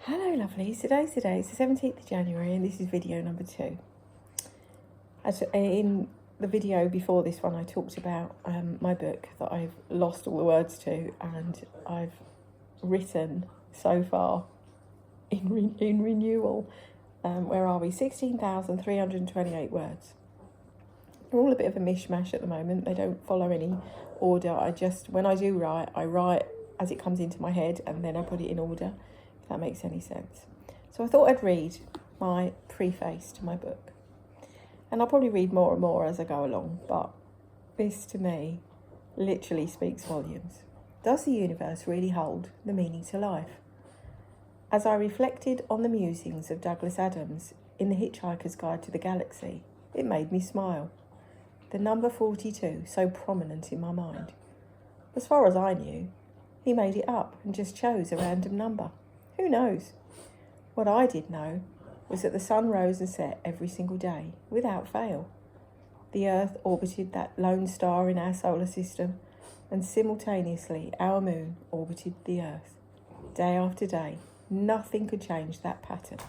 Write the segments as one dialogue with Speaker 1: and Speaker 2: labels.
Speaker 1: Hello lovelies, today's the day, it's the 17th of January and this is video number 2. As in the video before this one I talked about my book that I've lost all the words to and I've written so far in renewal. Where are we? 16,328 words. They're all a bit of a mishmash at the moment, they don't follow any order. When I do write, I write as it comes into my head and then I put it in order. If that makes any sense. So I thought I'd read my preface to my book. And I'll probably read more and more as I go along, but this to me literally speaks volumes. Does the universe really hold the meaning to life? As I reflected on the musings of Douglas Adams in The Hitchhiker's Guide to the Galaxy, it made me smile. The number 42, so prominent in my mind. As far as I knew, he made it up and just chose a random number. Who knows? What I did know was that the sun rose and set every single day, without fail. The Earth orbited that lone star in our solar system, and simultaneously our moon orbited the Earth. Day after day, nothing could change that pattern.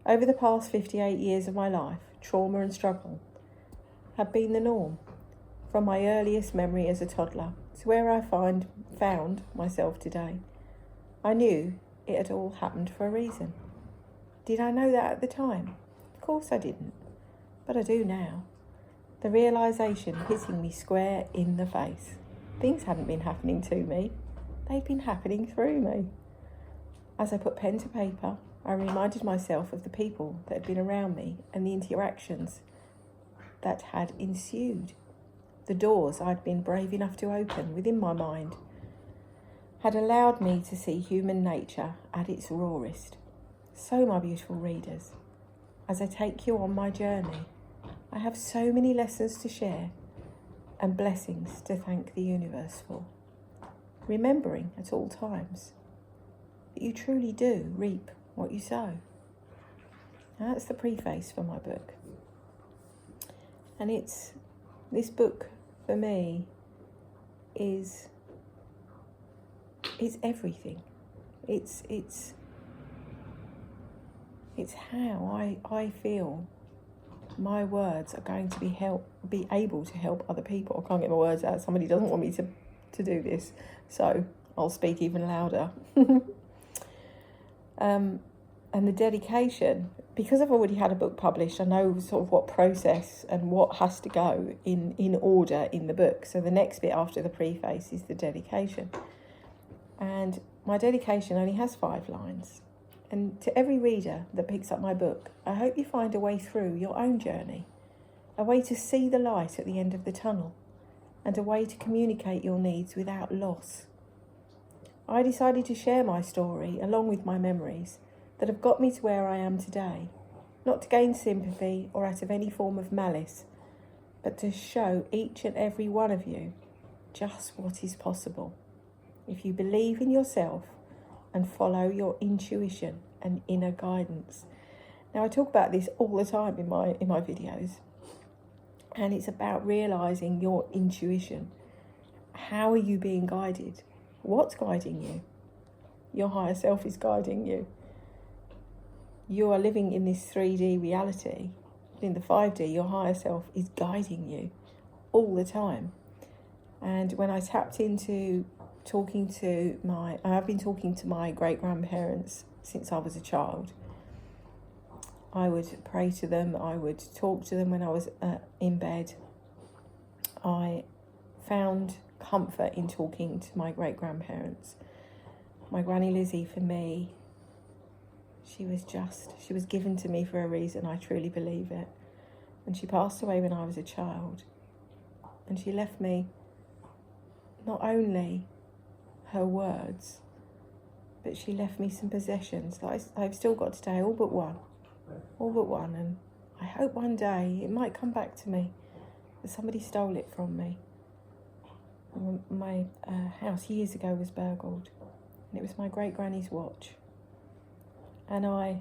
Speaker 1: Over the past 58 years of my life, trauma and struggle have been the norm, from my earliest memory as a toddler to where I found myself today. I knew it had all happened for a reason. Did I know that at the time? Of course I didn't, but I do now. The realisation hitting me square in the face. Things hadn't been happening to me, they'd been happening through me. As I put pen to paper, I reminded myself of the people that had been around me and the interactions that had ensued. The doors I'd been brave enough to open within my mind had allowed me to see human nature at its rawest. So, my beautiful readers, as I take you on my journey, I have so many lessons to share and blessings to thank the universe for. Remembering at all times that you truly do reap what you sow. Now, that's the preface for my book. And this book for me is everything. It's how I feel my words are going to be able to help other people. I can't get my words out. Somebody doesn't want me to do this, so I'll speak even louder. And the dedication, because I've already had a book published, I know sort of what process and what has to go in order in the book. So the next bit after the preface is the dedication. And my dedication only has 5 lines. And to every reader that picks up my book, I hope you find a way through your own journey, a way to see the light at the end of the tunnel, and a way to communicate your needs without loss. I decided to share my story along with my memories that have got me to where I am today, not to gain sympathy or out of any form of malice, but to show each and every one of you just what is possible if you believe in yourself and follow your intuition and inner guidance. Now, I talk about this all the time in my videos, and it's about realising your intuition. How are you being guided? What's guiding you? Your higher self is guiding you. You are living in this 3D reality. In the 5D, your higher self is guiding you all the time. And when I tapped into I've been talking to my great-grandparents since I was a child. I would pray to them, I would talk to them when I was in bed. I found comfort in talking to my great-grandparents. My Granny Lizzie, for me, she was given to me for a reason, I truly believe it. And she passed away when I was a child. And she left me not only her words, but she left me some possessions that I've still got today, all but one, and I hope one day it might come back to me, that somebody stole it from me. My house years ago was burgled, and it was my great-granny's watch, and I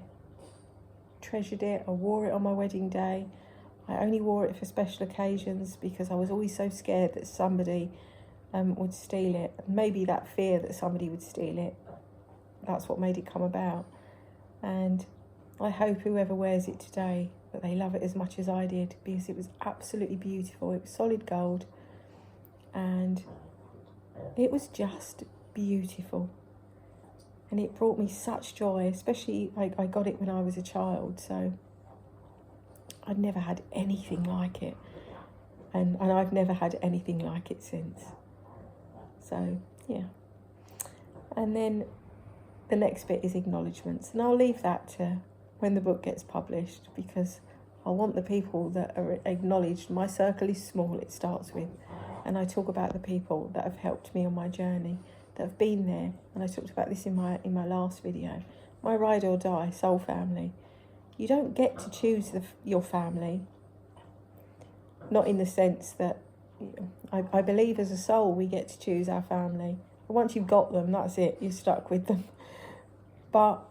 Speaker 1: treasured it. I wore it on my wedding day. I only wore it for special occasions because I was always so scared that somebody would steal it. Maybe that fear that somebody would steal it that's what made it come about. And I hope whoever wears it today, that they love it as much as I did, because it was absolutely beautiful. It was solid gold, and it was just beautiful. And it brought me such joy, especially I got it when I was a child, so I'd never had anything like it. And I've never had anything like it since. So, yeah. And then the next bit is acknowledgements. And I'll leave that to when the book gets published, because I want the people that are acknowledged. My circle is small, it starts with. And I talk about the people that have helped me on my journey, that have been there. And I talked about this in my last video. My ride or die soul family. You don't get to choose your family. Not in the sense that, I believe as a soul we get to choose our family. But once you've got them, that's it, you're stuck with them. But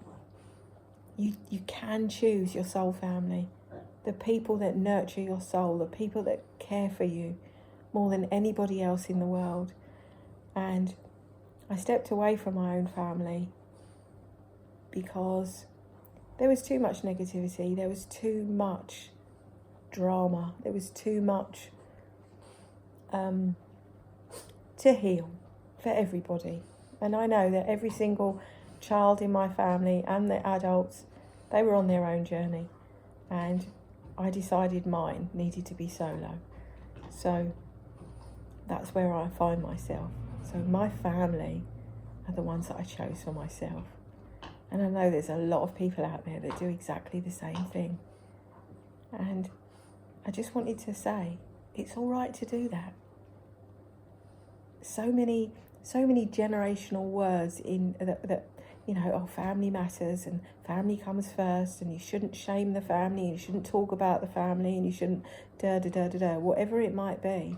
Speaker 1: you can choose your soul family. The people that nurture your soul, the people that care for you more than anybody else in the world. And I stepped away from my own family because there was too much negativity, there was too much drama, there was too much to heal for everybody. And I know that every single child in my family and the adults, they were on their own journey, and I decided mine needed to be solo. So that's where I find myself. So my family are the ones that I chose for myself. And I know there's a lot of people out there that do exactly the same thing. And I just wanted to say, it's all right to do that. So many generational words in that family matters and family comes first, and you shouldn't shame the family, and you shouldn't talk about the family, and you shouldn't whatever it might be.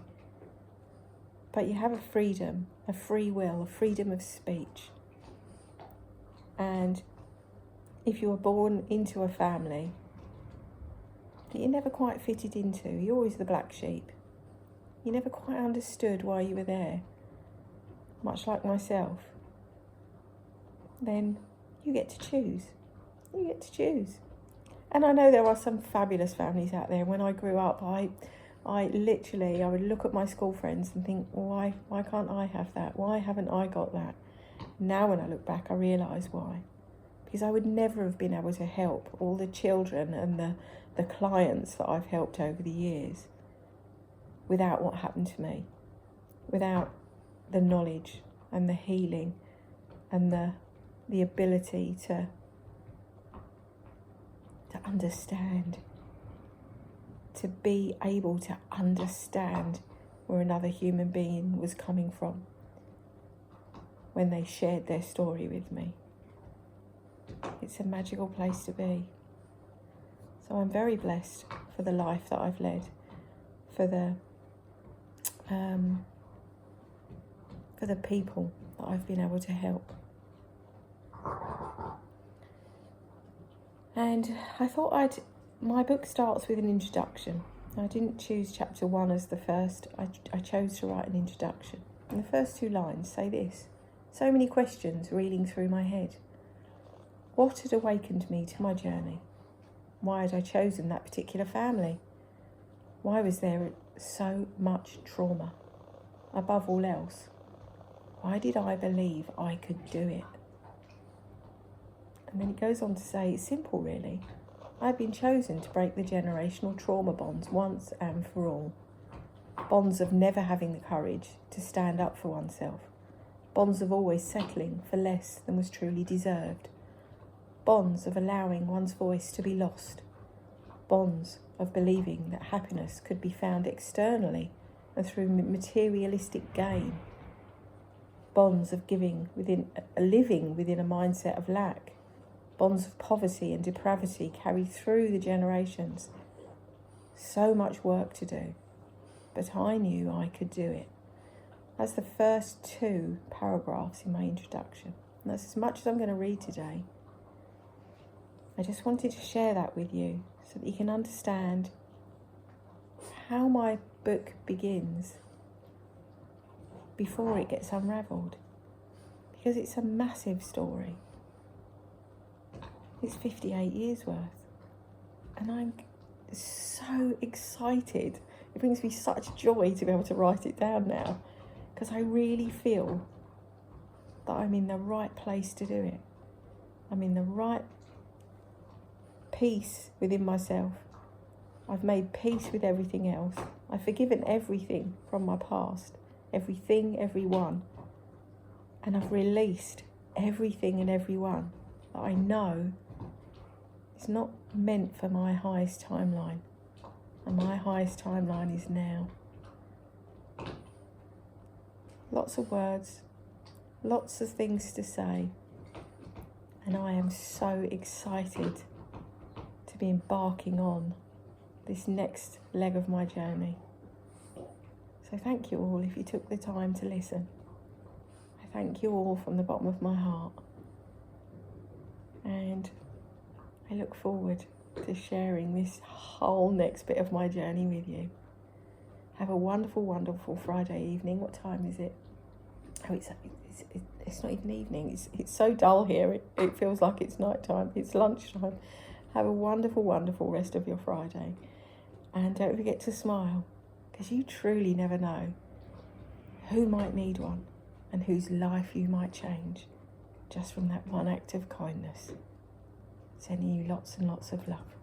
Speaker 1: But you have a freedom, a free will, a freedom of speech. And if you were born into a family that you never quite fitted into, you're always the black sheep. You never quite understood why you were there, much like myself. Then you get to choose. You get to choose. And I know there are some fabulous families out there. When I grew up, I would look at my school friends and think, why can't I have that? Why haven't I got that? Now when I look back, I realise why. Because I would never have been able to help all the children and the clients that I've helped over the years without what happened to me, without the knowledge and the healing and the ability to understand, to be able to understand where another human being was coming from when they shared their story with me. It's a magical place to be. So I'm very blessed for the life that I've led, for the people that I've been able to help. And I thought my book starts with an introduction. I didn't choose chapter 1 as the first. I chose to write an introduction. And the first 2 lines say this: so many questions reeling through my head. What had awakened me to my journey? Why had I chosen that particular family? Why was there so much trauma? Above all else, why did I believe I could do it? And then it goes on to say, it's simple really. I've been chosen to break the generational trauma bonds once and for all. Bonds of never having the courage to stand up for oneself. Bonds of always settling for less than was truly deserved. Bonds of allowing one's voice to be lost. Bonds of believing that happiness could be found externally and through materialistic gain. Bonds of living within a mindset of lack. Bonds of poverty and depravity carried through the generations. So much work to do, but I knew I could do it. That's the first 2 paragraphs in my introduction. And that's as much as I'm going to read today. I just wanted to share that with you so that you can understand how my book begins before it gets unravelled. Because it's a massive story. It's 58 years worth. And I'm so excited. It brings me such joy to be able to write it down now, because I really feel that I'm in the right place to do it. I'm in the right peace within myself. I've made peace with everything else. I've forgiven everything from my past, everything, everyone. And I've released everything and everyone that I know is not meant for my highest timeline. And my highest timeline is now. Lots of words, lots of things to say. And I am so excited to be embarking on this next leg of my journey. So thank you all if you took the time to listen. I thank you all from the bottom of my heart. And I look forward to sharing this whole next bit of my journey with you. Have a wonderful, wonderful Friday evening. What time is it? Oh, it's not even evening. It's so dull here. It feels like it's night time. It's lunchtime. Have a wonderful, wonderful rest of your Friday. And don't forget to smile, because you truly never know who might need one and whose life you might change just from that one act of kindness. Sending you lots and lots of love.